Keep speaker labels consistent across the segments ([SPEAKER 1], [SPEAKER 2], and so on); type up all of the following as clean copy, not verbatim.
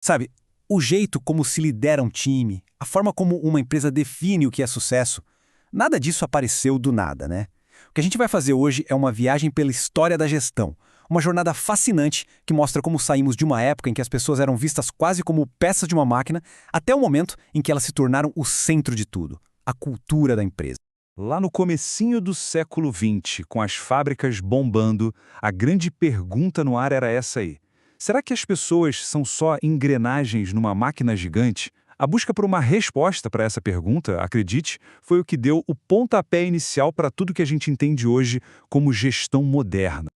[SPEAKER 1] Sabe, o jeito como se lidera um time, a forma como uma empresa define o que é sucesso, nada disso apareceu do nada, né? O que a gente vai fazer hoje é uma viagem pela história da gestão, uma jornada fascinante que mostra como saímos de uma época em que as pessoas eram vistas quase como peças de uma máquina, até o momento em que elas se tornaram o centro de tudo, a cultura da empresa.
[SPEAKER 2] Lá no comecinho do século XX, com as fábricas bombando, a grande pergunta no ar era essa aí. Será que as pessoas são só engrenagens numa máquina gigante? A busca por uma resposta para essa pergunta, acredite, foi o que deu o pontapé inicial para tudo que a gente entende hoje como gestão moderna.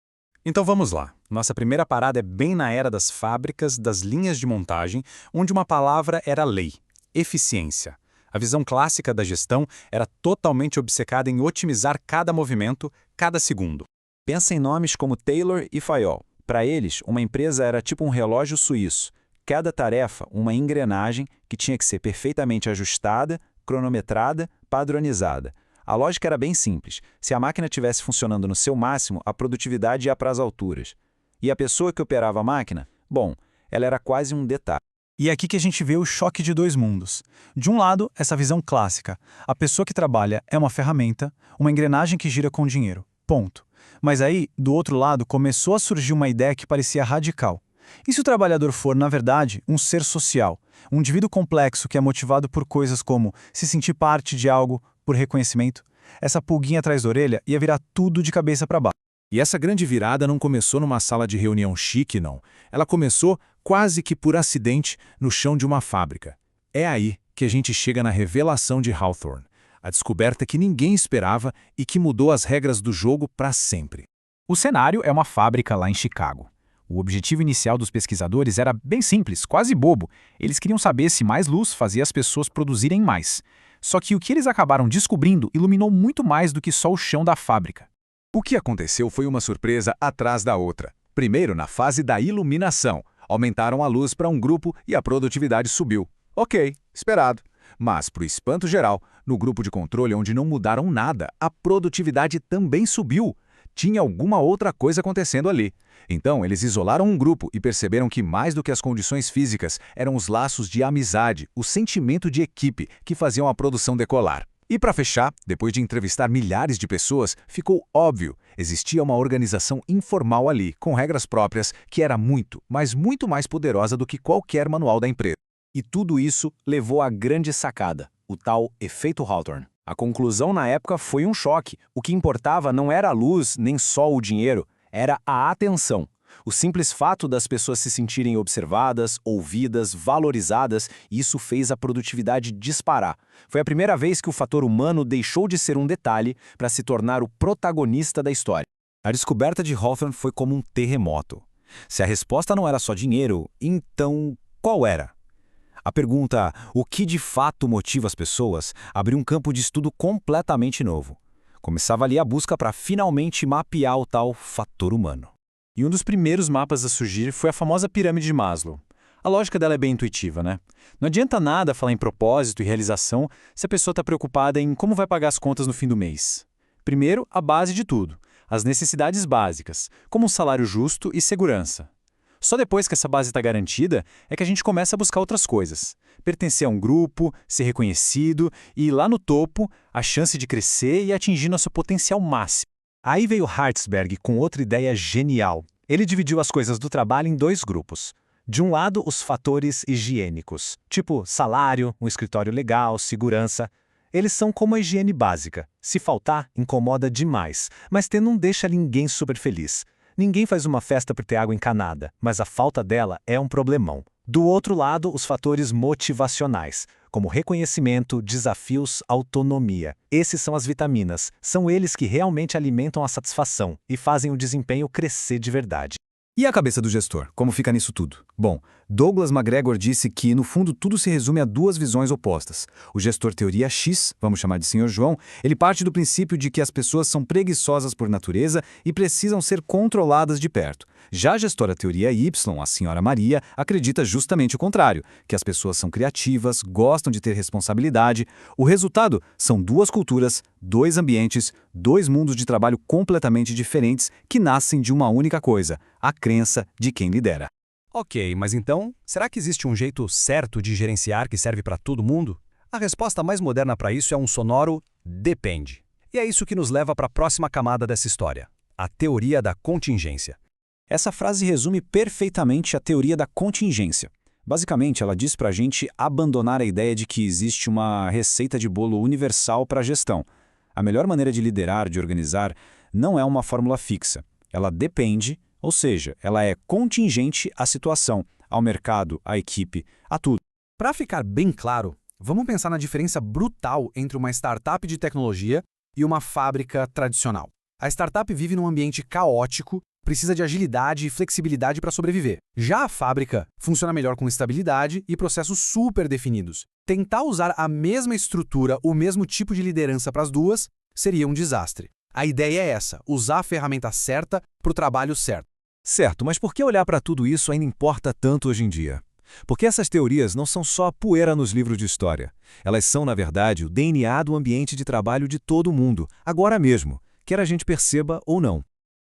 [SPEAKER 3] Então vamos lá. Nossa primeira parada é bem na era das fábricas, das linhas de montagem, onde uma palavra era lei: eficiência. A visão clássica da gestão era totalmente obcecada em otimizar cada movimento, cada segundo.
[SPEAKER 4] Pensa em nomes como Taylor e Fayol. Para eles, uma empresa era tipo um relógio suíço. Cada tarefa, uma engrenagem que tinha que ser perfeitamente ajustada, cronometrada, padronizada. A lógica era bem simples. Se a máquina estivesse funcionando no seu máximo, a produtividade ia para as alturas. E a pessoa que operava a máquina? Bom, ela era quase um detalhe.
[SPEAKER 1] E é aqui que a gente vê o choque de dois mundos. De um lado, essa visão clássica. A pessoa que trabalha é uma ferramenta, uma engrenagem que gira com dinheiro. Ponto. Mas aí, do outro lado, começou a surgir uma ideia que parecia radical. E se o trabalhador for, na verdade, um ser social, um indivíduo complexo que é motivado por coisas como se sentir parte de algo, por reconhecimento, essa pulguinha atrás da orelha ia virar tudo de cabeça para baixo.
[SPEAKER 2] E essa grande virada não começou numa sala de reunião chique, não. Ela começou, quase que por acidente, no chão de uma fábrica. É aí que a gente chega na revelação de Hawthorne, a descoberta que ninguém esperava e que mudou as regras do jogo para sempre.
[SPEAKER 5] O cenário é uma fábrica lá em Chicago. O objetivo inicial dos pesquisadores era bem simples, quase bobo. Eles queriam saber se mais luz fazia as pessoas produzirem mais. Só que o que eles acabaram descobrindo iluminou muito mais do que só o chão da fábrica.
[SPEAKER 2] O que aconteceu foi uma surpresa atrás da outra. Primeiro, na fase da iluminação, aumentaram a luz para um grupo e a produtividade subiu. Ok, esperado. Mas, para o espanto geral, no grupo de controle onde não mudaram nada, a produtividade também subiu. Tinha alguma outra coisa acontecendo ali. Então, eles isolaram um grupo e perceberam que mais do que as condições físicas, eram os laços de amizade, o sentimento de equipe que faziam a produção decolar. E para fechar, depois de entrevistar milhares de pessoas, ficou óbvio, existia uma organização informal ali, com regras próprias, que era muito, mas muito mais poderosa do que qualquer manual da empresa.
[SPEAKER 4] E tudo isso levou à grande sacada, o tal efeito Hawthorne. A conclusão na época foi um choque. O que importava não era a luz, nem só o dinheiro, era a atenção. O simples fato das pessoas se sentirem observadas, ouvidas, valorizadas, isso fez a produtividade disparar. Foi a primeira vez que o fator humano deixou de ser um detalhe para se tornar o protagonista da história.
[SPEAKER 3] A descoberta de Hawthorne foi como um terremoto. Se a resposta não era só dinheiro, então qual era? A pergunta, o que de fato motiva as pessoas, abriu um campo de estudo completamente novo. Começava ali a busca para finalmente mapear o tal fator humano. E um dos primeiros mapas a surgir foi a famosa pirâmide de Maslow. A lógica dela é bem intuitiva, né? Não adianta nada falar em propósito e realização se a pessoa está preocupada em como vai pagar as contas no fim do mês. Primeiro, a base de tudo, as necessidades básicas, como um salário justo e segurança. Só depois que essa base está garantida é que a gente começa a buscar outras coisas. Pertencer a um grupo, ser reconhecido e, lá no topo, a chance de crescer e atingir nosso potencial máximo. Aí veio Herzberg com outra ideia genial. Ele dividiu as coisas do trabalho em dois grupos. De um lado, os fatores higiênicos, tipo salário, um escritório legal, segurança. Eles são como a higiene básica. Se faltar, incomoda demais, mas não deixa ninguém super feliz. Ninguém faz uma festa por ter água encanada, mas a falta dela é um problemão. Do outro lado, os fatores motivacionais, como reconhecimento, desafios, autonomia. Esses são as vitaminas. São eles que realmente alimentam a satisfação e fazem o desempenho crescer de verdade.
[SPEAKER 1] E a cabeça do gestor? Como fica nisso tudo? Bom, Douglas McGregor disse que, no fundo, tudo se resume a duas visões opostas. O gestor teoria X, vamos chamar de Sr. João, ele parte do princípio de que as pessoas são preguiçosas por natureza e precisam ser controladas de perto. Já a gestora teoria Y, a Sra. Maria, acredita justamente o contrário, que as pessoas são criativas, gostam de ter responsabilidade. O resultado são duas culturas, dois ambientes, dois mundos de trabalho completamente diferentes que nascem de uma única coisa, a crença de quem lidera.
[SPEAKER 6] Ok, mas então, será que existe um jeito certo de gerenciar que serve para todo mundo? A resposta mais moderna para isso é um sonoro depende. E é isso que nos leva para a próxima camada dessa história, a teoria da contingência.
[SPEAKER 3] Essa frase resume perfeitamente a teoria da contingência. Basicamente, ela diz para a gente abandonar a ideia de que existe uma receita de bolo universal para a gestão. A melhor maneira de liderar, de organizar, não é uma fórmula fixa. Ela depende, ou seja, ela é contingente à situação, ao mercado, à equipe, a tudo.
[SPEAKER 6] Para ficar bem claro, vamos pensar na diferença brutal entre uma startup de tecnologia e uma fábrica tradicional. A startup vive num ambiente caótico, precisa de agilidade e flexibilidade para sobreviver. Já a fábrica funciona melhor com estabilidade e processos super definidos. Tentar usar a mesma estrutura, o mesmo tipo de liderança para as duas, seria um desastre. A ideia é essa, usar a ferramenta certa para o trabalho certo.
[SPEAKER 2] Certo, mas por que olhar para tudo isso ainda importa tanto hoje em dia? Porque essas teorias não são só poeira nos livros de história. Elas são, na verdade, o DNA do ambiente de trabalho de todo mundo, agora mesmo, quer a gente perceba ou não.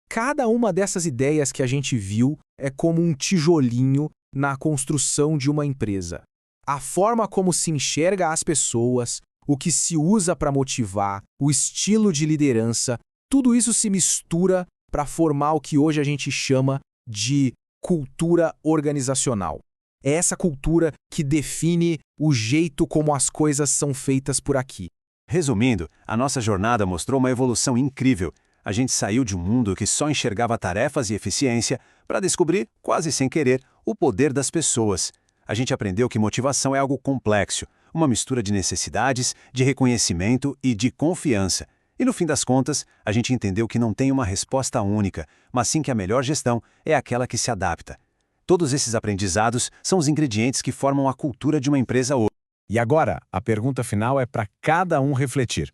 [SPEAKER 6] Cada uma dessas ideias que a gente viu é como um tijolinho na construção de uma empresa. A forma como se enxerga as pessoas, o que se usa para motivar, o estilo de liderança, tudo isso se mistura para formar o que hoje a gente chama de cultura organizacional. É essa cultura que define o jeito como as coisas são feitas por aqui.
[SPEAKER 4] Resumindo, a nossa jornada mostrou uma evolução incrível. A gente saiu de um mundo que só enxergava tarefas e eficiência para descobrir, quase sem querer, o poder das pessoas. A gente aprendeu que motivação é algo complexo, uma mistura de necessidades, de reconhecimento e de confiança. E no fim das contas, a gente entendeu que não tem uma resposta única, mas sim que a melhor gestão é aquela que se adapta. Todos esses aprendizados são os ingredientes que formam a cultura de uma empresa hoje.
[SPEAKER 1] E agora, a pergunta final é para cada um refletir.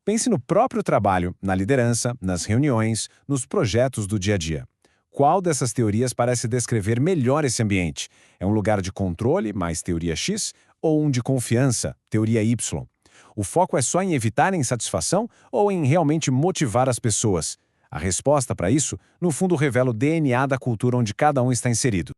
[SPEAKER 1] Pense no próprio trabalho, na liderança, nas reuniões, nos projetos do dia a dia. Qual dessas teorias parece descrever melhor esse ambiente? É um lugar de controle, mais teoria X, ou um de confiança, teoria Y? O foco é só em evitar a insatisfação ou em realmente motivar as pessoas? A resposta para isso, no fundo, revela o DNA da cultura onde cada um está inserido.